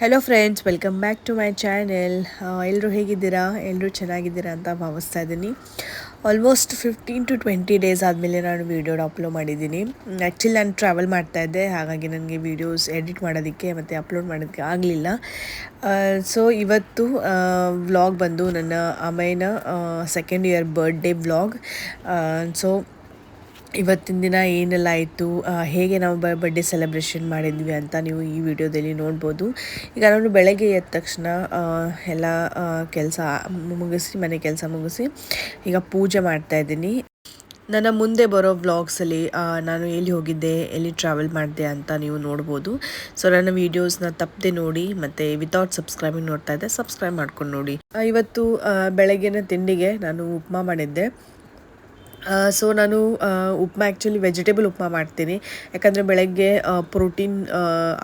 Hello friends, welcome back to my channel. ಎಲ್ಲರೂ ಹೇಗಿದ್ದೀರಾ? ಎಲ್ಲರೂ ಚೆನ್ನಾಗಿದ್ದೀರಾ ಅಂತ ಭಾವಿಸ್ತಾ ಇದ್ದೀನಿ. ಆಲ್ಮೋಸ್ಟ್ 15 to 20 ಡೇಸ್ ಆದಮೇಲೆ ನಾನು ವೀಡಿಯೋನ ಅಪ್ಲೋಡ್ ಮಾಡಿದ್ದೀನಿ. ಆ್ಯಕ್ಚುಲಿ ನಾನು ಟ್ರಾವೆಲ್ ಮಾಡ್ತಾಯಿದ್ದೆ, ಹಾಗಾಗಿ ನನಗೆ ವೀಡಿಯೋಸ್ ಎಡಿಟ್ ಮಾಡೋದಕ್ಕೆ ಮತ್ತು ಅಪ್ಲೋಡ್ ಮಾಡೋದಕ್ಕೆ ಆಗಲಿಲ್ಲ. ಸೊ ಇವತ್ತು ವ್ಲಾಗ್ ಬಂದು ನನ್ನ ಅಮ್ಮನ second year birthday vlog. So ಇವತ್ತಿನ ದಿನ ಏನೆಲ್ಲ ಆಯಿತು, ಹೇಗೆ ನಾವು ಬರ್ಡೇ ಸೆಲೆಬ್ರೇಷನ್ ಮಾಡಿದ್ವಿ ಅಂತ ನೀವು ಈ ವಿಡಿಯೋದಲ್ಲಿ ನೋಡ್ಬೋದು. ಈಗ ನಾನು ಬೆಳಗ್ಗೆ ಎದ್ದ ತಕ್ಷಣ ಎಲ್ಲ ಕೆಲಸ ಮುಗಿಸಿ, ಮನೆ ಕೆಲಸ ಮುಗಿಸಿ ಈಗ ಪೂಜೆ ಮಾಡ್ತಾಯಿದ್ದೀನಿ. ನನ್ನ ಮುಂದೆ ಬರೋ ವ್ಲಾಗ್ಸಲ್ಲಿ ನಾನು ಎಲ್ಲಿ ಹೋಗಿದ್ದೆ, ಎಲ್ಲಿ ಟ್ರಾವೆಲ್ ಮಾಡಿದೆ ಅಂತ ನೀವು ನೋಡ್ಬೋದು. ಸೊ ನನ್ನ ವೀಡಿಯೋಸ್ನ ತಪ್ಪದೆ ನೋಡಿ, ಮತ್ತು ವಿತೌಟ್ ಸಬ್ಸ್ಕ್ರೈಬಿಂಗ್ ನೋಡ್ತಾ ಇದ್ದೆ, ಸಬ್ಸ್ಕ್ರೈಬ್ ಮಾಡ್ಕೊಂಡು ನೋಡಿ. ಇವತ್ತು ಬೆಳಗ್ಗಿನ ತಿಂಡಿಗೆ ನಾನು ಉಪ್ಮಾ ಮಾಡಿದ್ದೆ. ಸೊ ನಾನು ಉಪ್ಮಾ ಆ್ಯಕ್ಚುಲಿ ವೆಜಿಟೇಬಲ್ ಉಪ್ಮಾ ಮಾಡ್ತೀನಿ, ಯಾಕಂದರೆ ಬೆಳಗ್ಗೆ ಪ್ರೋಟೀನ್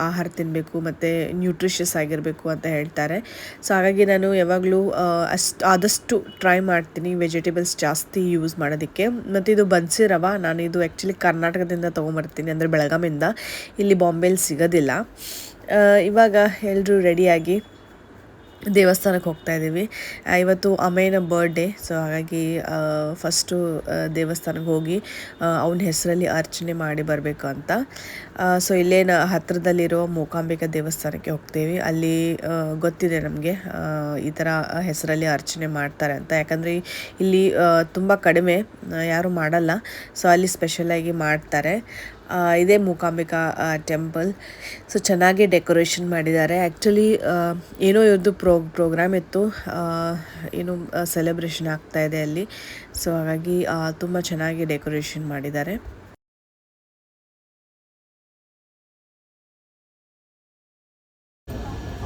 ಆಹಾರ ತಿನ್ನಬೇಕು ಮತ್ತು ನ್ಯೂಟ್ರಿಷಿಯಸ್ ಆಗಿರಬೇಕು ಅಂತ ಹೇಳ್ತಾರೆ. ಸೊ ಹಾಗಾಗಿ ನಾನು ಯಾವಾಗಲೂ ಆದಷ್ಟು ಟ್ರೈ ಮಾಡ್ತೀನಿ ವೆಜಿಟೇಬಲ್ಸ್ ಜಾಸ್ತಿ ಯೂಸ್ ಮಾಡೋದಕ್ಕೆ. ಮತ್ತು ಇದು ಬನ್ಸಿ ರವೆ, ನಾನು ಇದು ಆ್ಯಕ್ಚುಲಿ ಕರ್ನಾಟಕದಿಂದ ತೊಗೊಂಬರ್ತೀನಿ, ಅಂದರೆ ಬೆಳಗಾಮಿಂದ. ಇಲ್ಲಿ ಬಾಂಬೆಲಿ ಸಿಗೋದಿಲ್ಲ. ಇವಾಗ ಎಲ್ಲರೂ ರೆಡಿಯಾಗಿ ದೇವಸ್ಥಾನಕ್ಕೆ ಹೋಗ್ತಾ ಇದ್ದೀವಿ. ಇವತ್ತು ಅಮ್ಮನ ಬರ್ಡೇ, ಸೊ ಹಾಗಾಗಿ ಫಸ್ಟು ದೇವಸ್ಥಾನಕ್ಕೆ ಹೋಗಿ ಅವನ ಹೆಸರಲ್ಲಿ ಅರ್ಚನೆ ಮಾಡಿ ಬರಬೇಕು ಅಂತ. ಸೊ ಇಲ್ಲೇನು ಹತ್ತಿರದಲ್ಲಿರೋ ಮೂಕಾಂಬಿಕಾ ದೇವಸ್ಥಾನಕ್ಕೆ ಹೋಗ್ತೀವಿ. ಅಲ್ಲಿ ಗೊತ್ತಿದೆ ನಮಗೆ ಈ ಥರ ಹೆಸರಲ್ಲಿ ಅರ್ಚನೆ ಮಾಡ್ತಾರೆ ಅಂತ, ಯಾಕಂದರೆ ಇಲ್ಲಿ ತುಂಬ ಕಡಿಮೆ, ಯಾರೂ ಮಾಡಲ್ಲ. ಸೊ ಅಲ್ಲಿ ಸ್ಪೆಷಲಾಗಿ ಮಾಡ್ತಾರೆ. ಇದೇ ಮೂಕಾಂಬಿಕಾ ಟೆಂಪಲ್. ಸೊ ಚೆನ್ನಾಗಿ ಡೆಕೋರೇಷನ್ ಮಾಡಿದ್ದಾರೆ. ಆ್ಯಕ್ಚುಲಿ ಏನೋ ಇವ್ರದ್ದು ಪ್ರೋಗ್ರಾಮ್ ಇತ್ತು, ಏನು ಸೆಲೆಬ್ರೇಷನ್ ಆಗ್ತಾಯಿದೆ ಅಲ್ಲಿ. ಸೊ ಹಾಗಾಗಿ ತುಂಬ ಚೆನ್ನಾಗಿ ಡೆಕೋರೇಷನ್ ಮಾಡಿದ್ದಾರೆ.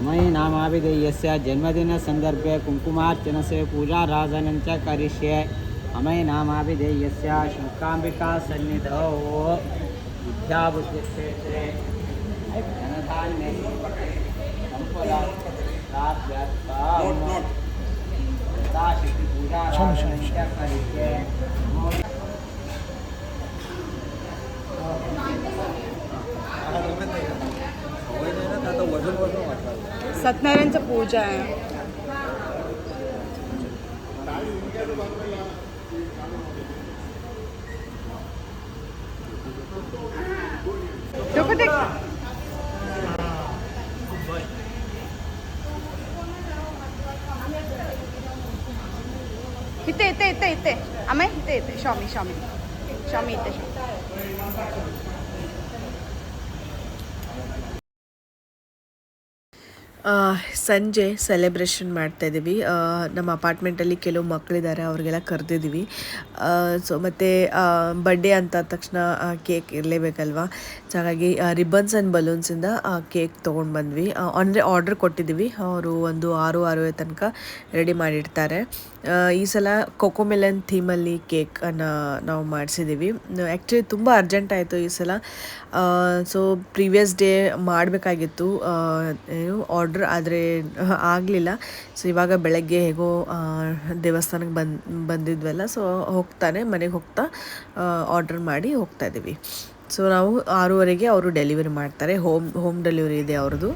मयि नामाभिधेयस्य जन्मदिनसन्दर्भे कुङ्कुमार्चनस्य पूजाराधनं च करिष्ये. मयि नामाभिधेयस्य शङ्काम्बिका सन्निधौ विद्याबुद्धिक्षेत्रे धनधान्ये यथाशक्ति पूजाराधनं च करिष्ये. सत्यनारायणचं पूजा आहे. इथे इथे इथे इथे आम्ही इथे इथे स्वामी स्वामी स्वामी इथे ಸಂಜೆ ಸೆಲೆಬ್ರೇಷನ್ ಮಾಡ್ತಾಯಿದ್ದೀವಿ. ನಮ್ಮ ಅಪಾರ್ಟ್ಮೆಂಟಲ್ಲಿ ಕೆಲವು ಮಕ್ಕಳಿದ್ದಾರೆ, ಅವ್ರಿಗೆಲ್ಲ ಕರೆದಿದ್ದೀವಿ. ಸೊ ಮತ್ತು ಬರ್ಡೇ ಅಂತ ತಕ್ಷಣ ಕೇಕ್ ಇರಲೇಬೇಕಲ್ವ. ಸೊ ಹಾಗಾಗಿ ರಿಬ್ಬನ್ಸ್ ಆ್ಯಂಡ್ ಬಲೂನ್ಸಿಂದ ಕೇಕ್ ತೊಗೊಂಡು ಬಂದ್ವಿ. ಅಂದರೆ ಆರ್ಡ್ರ್ ಕೊಟ್ಟಿದ್ದೀವಿ, ಅವರು ಒಂದು 6 ತನಕ ರೆಡಿ ಮಾಡಿರ್ತಾರೆ. ಈ ಸಲ ಕೊಕೊಮೆಲನ್ ಥೀಮಲ್ಲಿ ಕೇಕನ್ನು ನಾವು ಮಾಡಿಸಿದ್ದೀವಿ. ಆ್ಯಕ್ಚುಲಿ ತುಂಬ ಅರ್ಜೆಂಟ್ ಆಯಿತು ಈ ಸಲ. ಸೊ ಪ್ರೀವಿಯಸ್ ಡೇ ಮಾಡಬೇಕಾಗಿತ್ತು ಏನು ಆರ್ಡ್ರ್, ಆದರೆ ಆಗಲಿಲ್ಲ. ಸೊ ಇವಾಗ ಬೆಳಗ್ಗೆ ಹೇಗೋ ದೇವಸ್ಥಾನಕ್ಕೆ ಬಂದಿದ್ವಲ್ಲ, ಸೊ ಮನೆಗೆ ಹೋಗ್ತಾ ಆರ್ಡ್ರ್ ಮಾಡಿ ಹೋಗ್ತಾ ಇದ್ದೀವಿ. ಸೊ ನಾವು 6:30ಗೆ ಅವರು ಡೆಲಿವರಿ ಮಾಡ್ತಾರೆ. ಹೋಮ್ ಡೆಲಿವರಿ ಇದೆ ಅವ್ರದ್ದು.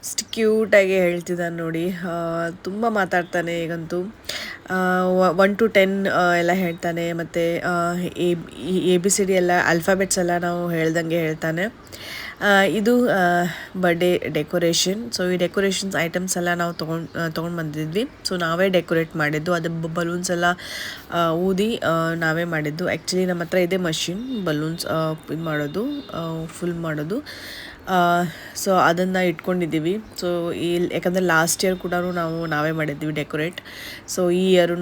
ಇಷ್ಟು ಕ್ಯೂಟಾಗಿ ಹೇಳ್ತಿದ್ದಾನೆ ನೋಡಿ, ತುಂಬ ಮಾತಾಡ್ತಾನೆ ಈಗಂತೂ. 1 to 10 ಎಲ್ಲ ಹೇಳ್ತಾನೆ, ಮತ್ತು ABCD ಎಲ್ಲ ಆಲ್ಫಾಬೆಟ್ಸ್ ಎಲ್ಲ ನಾವು ಹೇಳ್ದಂಗೆ ಹೇಳ್ತಾನೆ. ಇದು ಬರ್ಡೇ ಡೆಕೋರೇಷನ್. ಸೊ ಈ ಡೆಕೋರೇಷನ್ಸ್ ಐಟಮ್ಸ್ ಎಲ್ಲ ನಾವು ತೊಗೊಂಡು ಬಂದಿದ್ವಿ. ಸೊ ನಾವೇ ಡೆಕೋರೇಟ್ ಮಾಡಿದ್ದು, ಅದು ಬಲೂನ್ಸ್ ಎಲ್ಲ ಊದಿ ನಾವೇ ಮಾಡಿದ್ದು. ಆ್ಯಕ್ಚುಲಿ ನಮ್ಮ ಹತ್ರ ಇದೆ ಮಷಿನ್, ಬಲೂನ್ಸ್ ಇದು ಮಾಡೋದು, ಫುಲ್ ಮಾಡೋದು. ಸೊ ಅದನ್ನು ಇಟ್ಕೊಂಡಿದ್ದೀವಿ. ಸೊ ಯಾಕಂದರೆ ಲಾಸ್ಟ್ ಇಯರ್ ಕೂಡ ನಾವೇ ಮಾಡಿದ್ವಿ ಡೆಕೋರೇಟ್. ಸೊ ಈ ಇಯರೂ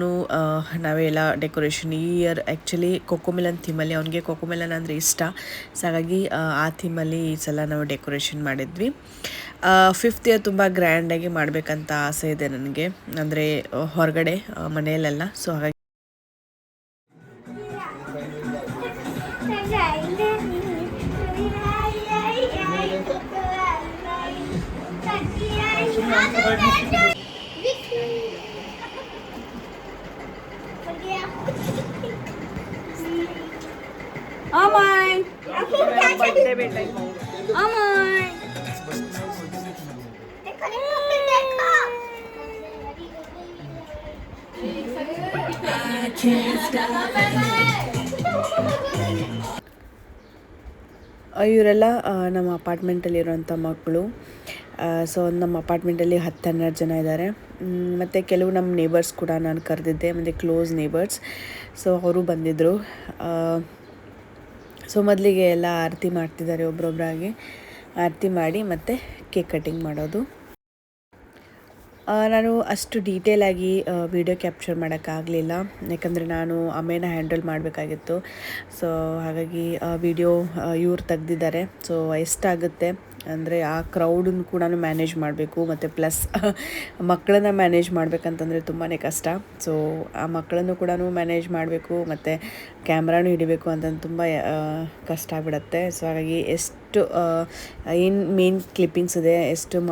ನಾವೇ ಎಲ್ಲ ಡೆಕೋರೇಷನ್. ಈ ಇಯರ್ ಆ್ಯಕ್ಚುಲಿ ಕೊಕೊಮೆಲನ್ ಥೀಮಲ್ಲಿ, ಅವನಿಗೆ ಕೊಕೊಮೆಲನ್ ಅಂದರೆ ಇಷ್ಟ. ಸೊ ಹಾಗಾಗಿ ಆ ಥೀಮಲ್ಲಿ ಈ ಸಲ ನಾವು ಡೆಕೋರೇಷನ್ ಮಾಡಿದ್ವಿ. 5th ಇಯರ್ ತುಂಬ ಗ್ರ್ಯಾಂಡಾಗಿ ಮಾಡಬೇಕಂತ ಆಸೆ ಇದೆ ನನಗೆ, ಅಂದರೆ ಹೊರಗಡೆ ಮನೆಯಲ್ಲೆಲ್ಲ. ಸೊ ಹಾಗಾಗಿ अमय बर्थडे बेटा अमय ಇವರೆಲ್ಲ ನಮ್ಮ ಅಪಾರ್ಟ್ಮೆಂಟಲ್ಲಿರುವಂಥ ಮಕ್ಕಳು. ಸೊ ನಮ್ಮ ಅಪಾರ್ಟ್ಮೆಂಟಲ್ಲಿ 10-12 ಜನ ಇದ್ದಾರೆ. ಮತ್ತು ಕೆಲವು ನಮ್ಮ ನೇಬರ್ಸ್ ಕೂಡ ನಾನು ಕರೆದಿದ್ದೆ, ಮತ್ತು ಕ್ಲೋಸ್ ನೇಬರ್ಸ್. ಸೊ ಅವರು ಬಂದಿದ್ದರು. ಸೊ ಮೊದಲಿಗೆ ಎಲ್ಲ ಆರತಿ ಮಾಡ್ತಿದ್ದಾರೆ, ಒಬ್ರೊಬ್ಬರಾಗಿ ಆರತಿ ಮಾಡಿ ಮತ್ತು ಕೇಕ್ ಕಟ್ಟಿಂಗ್ ಮಾಡೋದು. ನಾನು ಅಷ್ಟು ಡೀಟೇಲಾಗಿ ವಿಡಿಯೋ ಕ್ಯಾಪ್ಚರ್ ಮಾಡೋಕ್ಕಾಗಲಿಲ್ಲ, ಯಾಕಂದರೆ ನಾನು ಅಮ್ಮೇನ ಹ್ಯಾಂಡಲ್ ಮಾಡಬೇಕಾಗಿತ್ತು. ಸೊ ಹಾಗಾಗಿ ವಿಡಿಯೋ ಇವ್ರು ತೆಗ್ದಿದ್ದಾರೆ. ಸೊ ಎಷ್ಟಾಗುತ್ತೆ ಅಂದರೆ ಆ ಕ್ರೌಡನ್ನು ಕೂಡ ಮ್ಯಾನೇಜ್ ಮಾಡಬೇಕು, ಮತ್ತು ಪ್ಲಸ್ ಮಕ್ಕಳನ್ನ ಮ್ಯಾನೇಜ್ ಮಾಡಬೇಕಂತಂದರೆ ತುಂಬಾ ಕಷ್ಟ. ಸೊ ಆ ಮಕ್ಕಳನ್ನು ಕೂಡ ಮ್ಯಾನೇಜ್ ಮಾಡಬೇಕು, ಮತ್ತು ಕ್ಯಾಮ್ರಾನು ಹಿಡಿಬೇಕು ಅಂತಂದು ತುಂಬ ಕಷ್ಟ ಆಗ್ಬಿಡತ್ತೆ. ಸೊ ಹಾಗಾಗಿ ಎಷ್ಟು ಏನು ಮೇನ್ ಕ್ಲಿಪ್ಪಿಂಗ್ಸ್ ಇದೆ ಎಷ್ಟು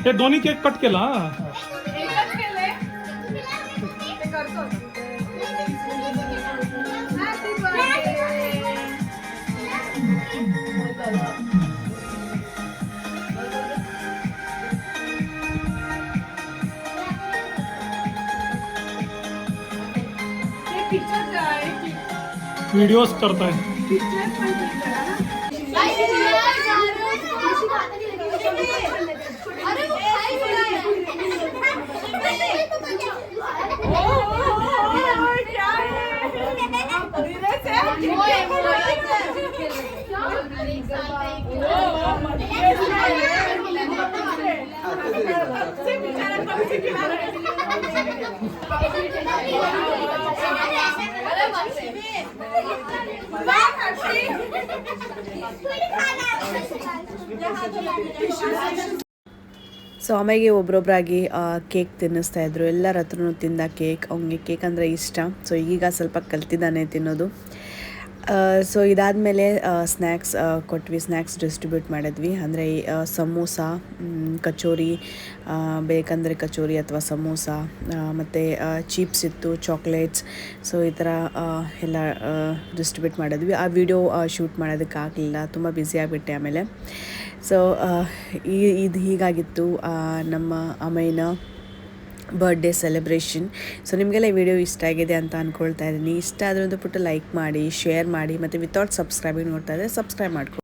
हे दोन्ही केक कट केला. व्हिडिओज करताय. ಸೊ ಆಮೇಲೆ ಒಬ್ರೊಬ್ಬರಾಗಿ ಕೇಕ್ ತಿನ್ನಿಸ್ತಾ ಇದ್ರು. ಎಲ್ಲರ ಹತ್ರನೂ ತಿಂದ ಕೇಕ್, ಅವನಿಗೆ ಕೇಕ್ ಅಂದರೆ ಇಷ್ಟ. ಸೊ ಈಗ ಸ್ವಲ್ಪ ಕಲ್ತಿದ್ದಾನೆ ತಿನ್ನೋದು. ಸೊ ಇದಾದಮೇಲೆ ಸ್ನ್ಯಾಕ್ಸ್ ಕೊಟ್ವಿ, ಸ್ನ್ಯಾಕ್ಸ್ ಡಿಸ್ಟ್ರಿಬ್ಯೂಟ್ ಮಾಡಿದ್ವಿ. ಅಂದರೆ ಸಮೋಸ, ಕಚೋರಿ, ಬೇಕಂದರೆ ಕಚೋರಿ ಅಥವಾ ಸಮೋಸ, ಮತ್ತು ಚೀಪ್ಸ್ ಇತ್ತು, ಚಾಕ್ಲೇಟ್ಸ್. ಸೊ ಈ ಥರ ಎಲ್ಲ ಡಿಸ್ಟ್ರಿಬ್ಯೂಟ್ ಮಾಡಿದ್ವಿ. ಆ ವಿಡಿಯೋ ಶೂಟ್ ಮಾಡೋದಕ್ಕಾಗಲಿಲ್ಲ, ತುಂಬ ಬ್ಯುಸಿ ಆಗಿಬಿಟ್ಟೆ ಆಮೇಲೆ. ಸೊ ಇದು ಹೀಗಾಗಿತ್ತು ನಮ್ಮ ಅಮ್ಮಯ್ಯನ ಬರ್ಡೇ ಸೆಲೆಬ್ರೇಷನ್. ಸೊ ನಿಮಗೆಲ್ಲ ಈ ವಿಡಿಯೋ ಇಷ್ಟ ಆಗಿದೆ ಅಂತ ಅಂದ್ಕೊಳ್ತಾ ಇದ್ದೀನಿ. ಇಷ್ಟ ಆದರೆ ಒಂದು ಪುಟ್ಟ ಲೈಕ್ ಮಾಡಿ, ಶೇರ್ ಮಾಡಿ, ಮತ್ತು ವಿತೌಟ್ ಸಬ್ಸ್ಕ್ರೈಬಿಂಗ್ ನೋಡ್ತಾ ಇದ್ದರೆ ಸಬ್ಸ್ಕ್ರೈಬ್ ಮಾಡ್ಕೊ.